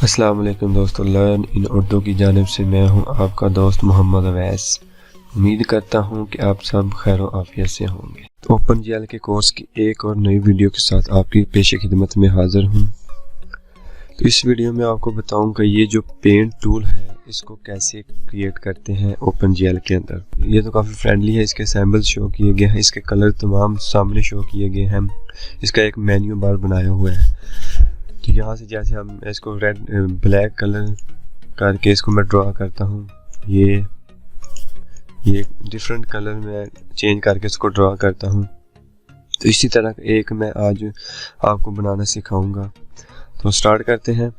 अस्सलाम वालेकुम दोस्तों, लर्न इन उर्दू की जानिब से मैं हूं आपका दोस्त मोहम्मद अवैस। उम्मीद करता हूं कि आप सब खैर आफियत से होंगे। तो ओपन जीएल के कोर्स की एक और नई वीडियो के साथ आपकी पेश खिदमत में हाजिर हूं। तो इस वीडियो में आपको बताऊंगा ये जो पेंट टूल है इसको कैसे क्रिएट करते हैं ओपन जीएल के अंदर। ये तो काफ़ी फ्रेंडली है, इसके सैम्पल्स शो किए गए हैं, इसके कलर तमाम सामने शो किए गए हैं, इसका एक मेन्यू बार बनाया हुआ है। तो यहाँ से जैसे हम इसको रेड ब्लैक कलर करके इसको मैं ड्रा करता हूँ, ये डिफरेंट कलर में चेंज करके इसको ड्रा करता हूँ। तो इसी तरह एक मैं आज आपको बनाना सिखाऊंगा। तो स्टार्ट करते हैं।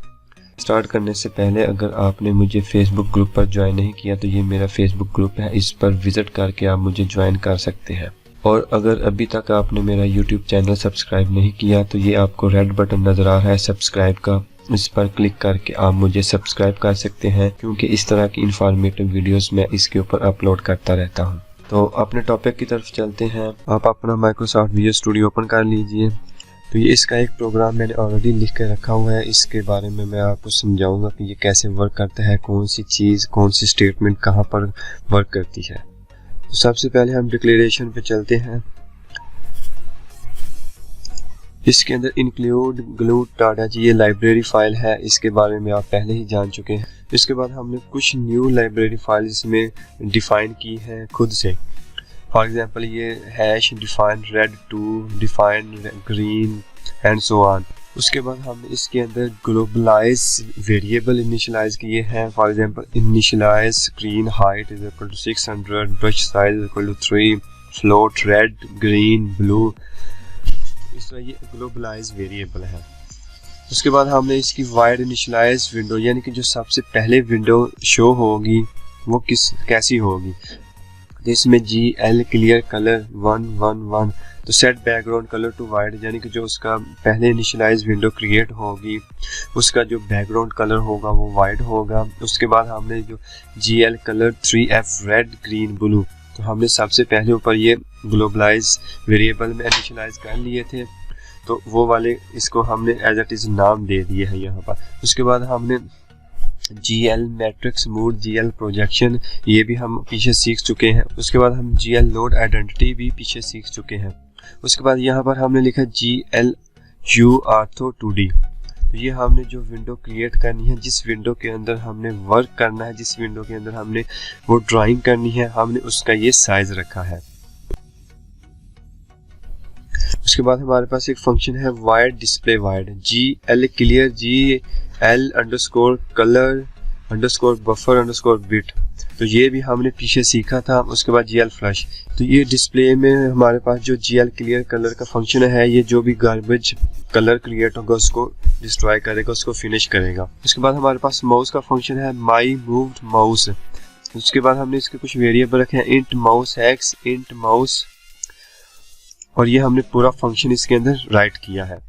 स्टार्ट करने से पहले अगर आपने मुझे फेसबुक ग्रुप पर ज्वाइन नहीं किया तो ये मेरा फेसबुक ग्रुप है, इस पर विजिट करके आप मुझे ज्वाइन कर सकते हैं। और अगर अभी तक आपने मेरा यूट्यूब चैनल सब्सक्राइब नहीं किया तो ये आपको रेड बटन नज़र आ रहा है सब्सक्राइब का, इस पर क्लिक करके आप मुझे सब्सक्राइब कर सकते हैं, क्योंकि इस तरह की इंफॉर्मेटिव वीडियोस मैं इसके ऊपर अपलोड करता रहता हूं। तो अपने टॉपिक की तरफ चलते हैं। आप अपना माइक्रोसॉफ्ट विजुअल स्टूडियो ओपन कर लीजिए। तो ये इसका एक प्रोग्राम मैंने ऑलरेडी लिख के रखा हुआ है, इसके बारे में मैं आपको समझाऊंगा कि ये कैसे वर्क करता है, कौन सी चीज़ कौन सी स्टेटमेंट कहाँ पर वर्क करती है। तो सबसे पहले हम डिक्लेरेशन पे चलते हैं। इसके अंदर इंक्लूड ग्लूड डाटा ये लाइब्रेरी फाइल है, इसके बारे में आप पहले ही जान चुके हैं। इसके बाद हमने कुछ न्यू लाइब्रेरी फाइल इसमें डिफाइन की है खुद से। फॉर एग्जांपल ये hash define red to define green and so on. उसके बाद हमने इसके अंदर ग्लोबलाइज वेरिएबल इनिशियलाइज किए हैं। For example initialize screen height is equal to 600, brush size equal to 3, float red green blue. इस तरह ये ग्लोबलाइज वेरिएबल है। उसके बाद हमने इसकी वाइड इनिशियलाइज विंडो, यानी कि जो सबसे पहले विंडो शो होगी वो कैसी होगी। इसमें GL क्लियर कलर 111, तो set background colour to white, यानी कि जो उसका पहले इनिशियलाइज विंडो क्रिएट होगी उसका जो बैकग्राउंड कलर होगा वो वाइट होगा। उसके बाद हमने जो GL colour 3F red green blue, तो हमने सबसे पहले ऊपर ये ग्लोबलाइज वेरिएबल में इनिशियलाइज कर लिए थे, तो वो वाले इसको हमने एज इट इज़ नाम दे दिए हैं यहाँ पर। उसके बाद हमने GL matrix mode, GL projection, ये भी हम पीछे सीख चुके हैं। उसके बाद हम GL लोड आइडेंटिटी भी पीछे सीख चुके हैं। उसके बाद यहाँ पर हमने लिखा GL U ऑर्थो 2D। तो ये हमने जो विंडो क्रिएट करनी है, जिस विंडो के अंदर हमने वर्क करना है, जिस विंडो के अंदर हमने वो ड्राइंग करनी है, हमने उसका ये साइज रखा है। उसके बाद हमारे पास एक फंक्शन है wide display wide, GL clear GL underscore colour underscore buffer underscore bit, तो ये भी हमने पीछे सीखा था। उसके बाद GL फ्लश, तो ये डिस्प्ले में हमारे पास जो GL क्लियर कलर का फंक्शन है, ये जो भी गार्बेज कलर क्रिएट होगा उसको डिस्ट्रॉय करेगा, उसको फिनिश करेगा। उसके बाद हमारे पास माउस का फंक्शन है माई मूव्ड माउस। उसके बाद हमने इसके कुछ वेरिएबल रखे हैं, int mouse x, int mouse, और ये हमने पूरा फंक्शन इसके अंदर राइट किया है।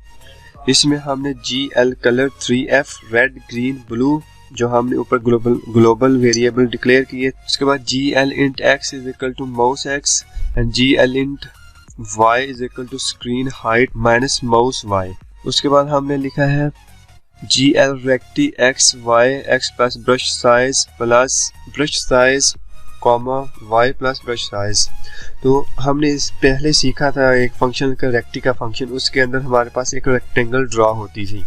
इसमें हमने GL colour 3F red green blue, जो हमने ऊपर ग्लोबल वेरिएबल डिक्लेयर किए। उसके बाद GL int x is equal to mouse x and GL int y is equal to screen height minus mouse y। उसके बाद हमने लिखा है GL rect x y x plus brush size comma y plus brush size. तो हमने इस पहले सीखा था एक फंक्शन का रेक्टी का फंक्शन, उसके अंदर हमारे पास एक रेक्टेंगल ड्रॉ होती थी,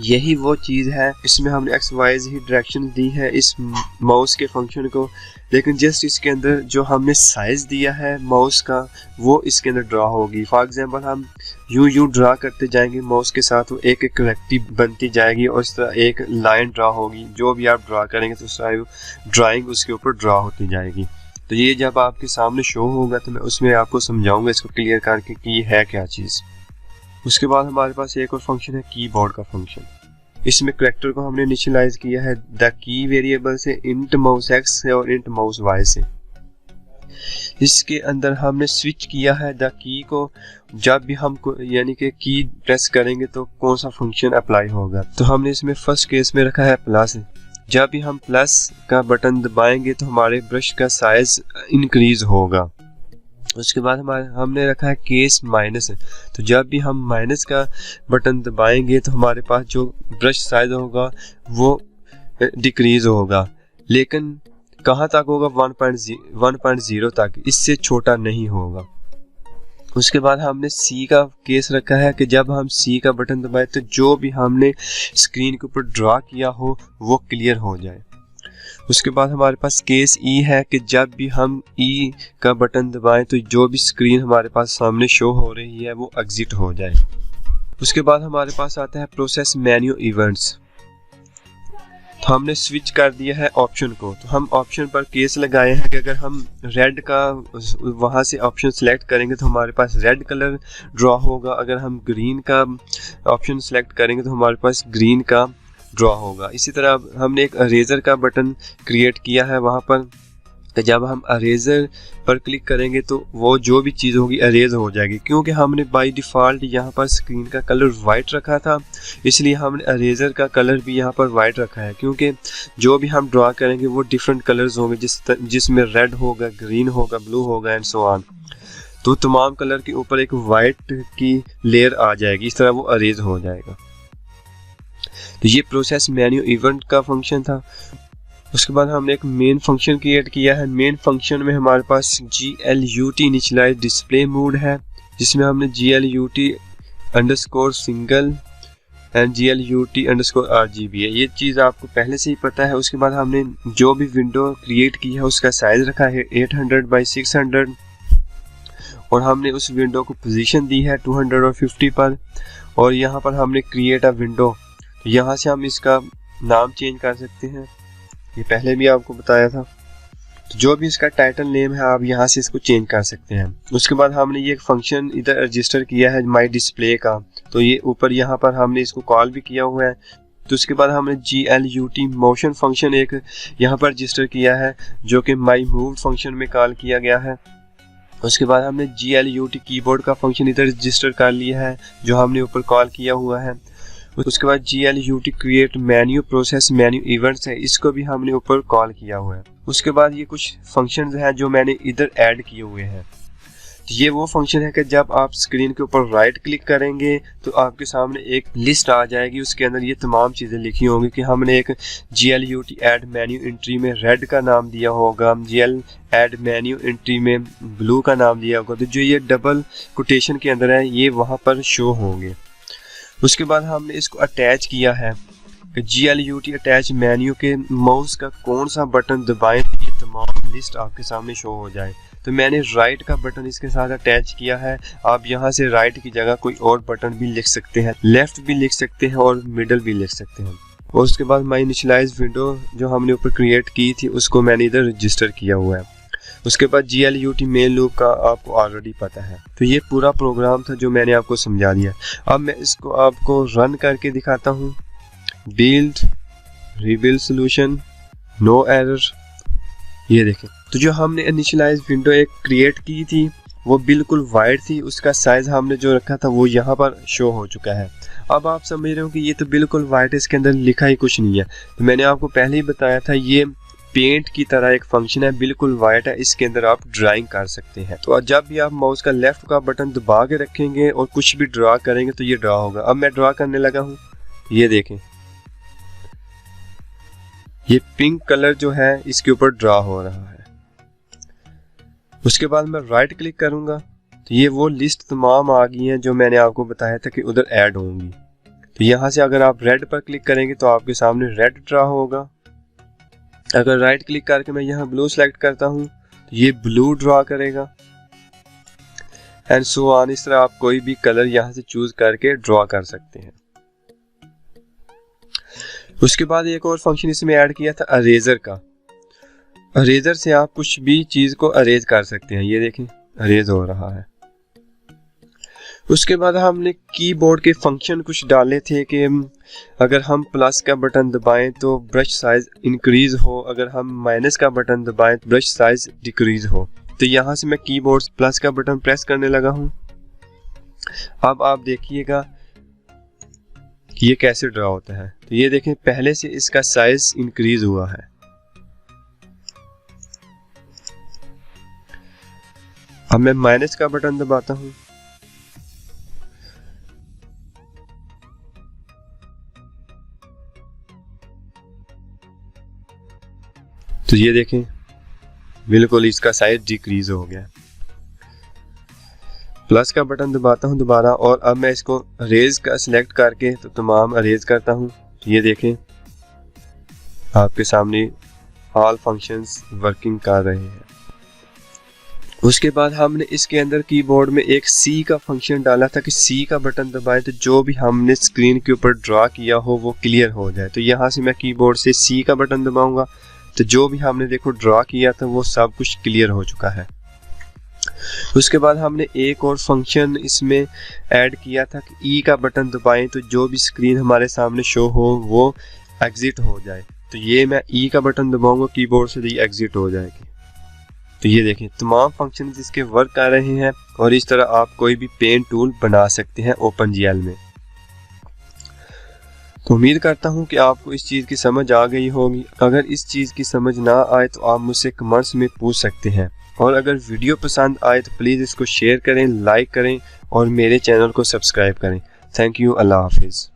यही वो चीज़ है। इसमें हमने XY ही डायरेक्शन दी है इस माउस के फंक्शन को, लेकिन जस्ट इसके अंदर जो हमने साइज दिया है माउस का वो इसके अंदर ड्रॉ होगी। फॉर एग्जांपल हम यूं ड्रा करते जाएंगे माउस के साथ, वो एक एक रेक्टी बनती जाएगी और इस तरह एक लाइन ड्रॉ होगी। जो भी आप ड्रा करेंगे तो सारी ड्राइंग उसके ऊपर ड्रॉ होती जाएगी। तो ये जब आपके सामने शो होगा तो मैं उसमें आपको समझाऊंगा इसको क्लियर करके कि ये है क्या चीज़। उसके बाद हमारे पास एक और फंक्शन है कीबोर्ड का फंक्शन। इसमें करैक्टर को हमने इनिशियलाइज किया है द की वेरिएबल से, इंट माउस x से और इंट माउस y से। इसके अंदर हमने स्विच किया है द की को, जब भी हम यानी कि की प्रेस करेंगे तो कौन सा फंक्शन अप्लाई होगा। तो हमने इसमें फर्स्ट केस में रखा है प्लस, जब भी हम प्लस का बटन दबाएंगे तो हमारे ब्रश का साइज इंक्रीज होगा। उसके बाद हमने रखा है केस माइनस। तो जब भी हम माइनस का बटन दबाएंगे तो हमारे पास जो ब्रश साइज होगा वो डिक्रीज होगा, लेकिन कहाँ तक होगा? 1.0 तक, इससे छोटा नहीं होगा। उसके बाद हमने सी का केस रखा है कि जब हम सी का बटन दबाए तो जो भी हमने स्क्रीन के ऊपर ड्रा किया हो वो क्लियर हो जाए। उसके बाद हमारे पास केस ई है कि जब भी हम ई का बटन दबाएं तो जो भी स्क्रीन हमारे पास सामने शो हो रही है वो एग्जिट हो जाए। उसके बाद हमारे पास आता है प्रोसेस मेन्यू इवेंट्स। तो हमने स्विच कर दिया है ऑप्शन को। तो हम ऑप्शन पर केस लगाए हैं कि अगर हम रेड का वहाँ से ऑप्शन सेलेक्ट करेंगे तो हमारे पास रेड कलर ड्रॉ होगा, अगर हम ग्रीन का ऑप्शन सेलेक्ट करेंगे तो हमारे पास ग्रीन का ड्रॉ होगा। इसी तरह हमने एक अरेजर का बटन क्रिएट किया है वहाँ पर, जब हम अरेजर पर क्लिक करेंगे तो वो जो भी चीज़ होगी अरेज हो जाएगी। क्योंकि हमने बाय डिफ़ॉल्ट यहाँ पर स्क्रीन का कलर वाइट रखा था, इसलिए हमने अरेजर का कलर भी यहाँ पर वाइट रखा है, क्योंकि जो भी हम ड्रॉ करेंगे वो डिफरेंट कलर्स होंगे, जिसमें रेड होगा, ग्रीन होगा, ब्लू होगा एंड सो ऑन। तो तमाम कलर के ऊपर एक वाइट की लेयर आ जाएगी, इस तरह वो अरेज हो जाएगा। तो ये प्रोसेस मेन्यू इवेंट का फंक्शन था। उसके बाद हमने एक मेन फंक्शन क्रिएट किया है। मेन फंक्शन में हमारे पास GLUT इनिशियलाइज डिस्प्ले मोड है, जिसमें हमने GLUT underscore single and GLUT underscore RGB है। ये चीज़ आपको पहले से ही पता है। उसके बाद हमने जो भी विंडो क्रिएट की है उसका साइज रखा है 800 बाई 600 और हमने उस विंडो को पोजीशन दी है 250 पर। और यहाँ पर हमने क्रिएट अ विंडो, यहाँ से हम इसका नाम चेंज कर सकते हैं, ये पहले भी आपको बताया था। तो जो भी इसका टाइटल नेम है आप यहाँ से इसको चेंज कर सकते हैं। उसके बाद हमने ये एक फंक्शन इधर रजिस्टर किया है माई डिस्प्ले का, तो ये ऊपर यहाँ पर हमने इसको कॉल भी किया हुआ है। तो उसके बाद हमने GLUT मोशन फंक्शन एक यहाँ पर रजिस्टर किया है जो कि माई मूव फंक्शन में कॉल किया गया है। उसके बाद हमने GLUT कीबोर्ड का फंक्शन इधर रजिस्टर कर लिया है जो हमने ऊपर कॉल किया हुआ है। उसके बाद GLUT create menu process menu events है, इसको भी हमने ऊपर कॉल किया हुआ है। उसके बाद ये कुछ फंक्शंस हैं जो मैंने इधर ऐड किए हुए हैं। तो ये वो फंक्शन है कि जब आप स्क्रीन के ऊपर राइट क्लिक करेंगे तो आपके सामने एक लिस्ट आ जाएगी, उसके अंदर ये तमाम चीज़ें लिखी होंगी कि हमने एक GLUT ऐड मेन्यू एंट्री में रेड का नाम दिया होगा, GL ऐड मेन्यू एंट्री में ब्लू का नाम दिया होगा। तो जो ये डबल कोटेशन के अंदर है ये वहाँ पर शो होंगे। उसके बाद हमने इसको अटैच किया है कि GLUT अटैच मेन्यू के माउस का कौन सा बटन दबाएं तो ये तमाम लिस्ट आपके सामने शो हो जाए। तो मैंने राइट का बटन इसके साथ अटैच किया है। आप यहाँ से राइट की जगह कोई और बटन भी लिख सकते हैं, लेफ्ट भी लिख सकते हैं और मिडल भी लिख सकते हैं। और उसके बाद माई इनिशियलाइज विंडो जो हमने ऊपर क्रिएट की थी उसको मैंने इधर रजिस्टर किया हुआ है। उसके बाद GLUT मेन लूप का आपको ऑलरेडी पता है। तो ये पूरा प्रोग्राम था जो मैंने आपको समझा दिया। अब मैं इसको आपको रन करके दिखाता हूँ। Build rebuild solution, no error, ये देखें। तो जो हमने इनिशियलाइज विंडो एक क्रिएट की थी वो बिल्कुल वाइड थी, उसका साइज हमने जो रखा था वो यहाँ पर शो हो चुका है। अब आप समझ रहे हो कि ये तो बिल्कुल वाइड है, इसके अंदर लिखा ही कुछ नहीं है। तो मैंने आपको पहले ही बताया था ये पेंट की तरह एक फंक्शन है, बिल्कुल वाइट है, इसके अंदर आप ड्राइंग कर सकते हैं। तो जब भी आप माउस का लेफ्ट का बटन दबा के रखेंगे और कुछ भी ड्रा करेंगे तो ये ड्रा होगा। अब मैं ड्रा करने लगा हूँ, ये देखें, ये पिंक कलर जो है इसके ऊपर ड्रा हो रहा है। उसके बाद मैं राइट क्लिक करूंगा तो ये वो लिस्ट तमाम आ गई हैं जो मैंने आपको बताया था कि उधर ऐड होंगी। तो यहाँ से अगर आप रेड पर क्लिक करेंगे तो आपके सामने रेड ड्रा होगा। अगर राइट क्लिक करके मैं यहाँ ब्लू सेलेक्ट करता हूँ तो ये ब्लू ड्रा करेगा एंड सो ऑन। इस तरह आप कोई भी कलर यहाँ से चूज करके ड्रॉ कर सकते हैं। उसके बाद एक और फंक्शन इसमें ऐड किया था अरेजर का। अरेजर से आप कुछ भी चीज को अरेज कर सकते हैं, ये देखें अरेज हो रहा है। उसके बाद हमने कीबोर्ड के फंक्शन कुछ डाले थे कि अगर हम प्लस का बटन दबाएं तो ब्रश साइज इंक्रीज हो, अगर हम माइनस का बटन दबाएं तो ब्रश साइज डिक्रीज हो। तो यहाँ से मैं कीबोर्ड प्लस का बटन प्रेस करने लगा हूँ। अब आप देखिएगा कि ये कैसे ड्रा होता है। तो ये देखें पहले से इसका साइज इंक्रीज हुआ है। अब मैं माइनस का बटन दबाता हूँ, तो ये देखें बिल्कुल इसका साइज डिक्रीज हो गया। प्लस का बटन दबाता हूँ दोबारा और अब मैं इसको अरेज का सिलेक्ट करके तो तमाम अरेज करता हूँ। तो ये देखें आपके सामने ऑल फंक्शंस वर्किंग कर रहे हैं। उसके बाद हमने इसके अंदर कीबोर्ड में एक सी का फंक्शन डाला था कि सी का बटन दबाएं तो जो भी हमने स्क्रीन के ऊपर ड्रा किया हो वो क्लियर हो जाए। तो यहाँ से मैं कीबोर्ड से सी का बटन दबाऊंगा तो जो भी हमने देखो ड्रा किया था वो सब कुछ क्लियर हो चुका है। उसके बाद हमने एक और फंक्शन इसमें ऐड किया था कि ई का बटन दबाएं तो जो भी स्क्रीन हमारे सामने शो हो वो एग्जिट हो जाए। तो ये मैं ई का बटन दबाऊंगा कीबोर्ड से, तो ये एग्जिट हो जाएगी। तो ये देखें तमाम फंक्शन इसके वर्क कर रहे हैं और इस तरह आप कोई भी पेन टूल बना सकते हैं OpenGL में। तो उम्मीद करता हूं कि आपको इस चीज़ की समझ आ गई होगी। अगर इस चीज़ की समझ ना आए तो आप मुझसे कमेंट्स में पूछ सकते हैं, और अगर वीडियो पसंद आए तो प्लीज़ इसको शेयर करें, लाइक करें और मेरे चैनल को सब्सक्राइब करें। Thank you. अल्लाह हाफिज़।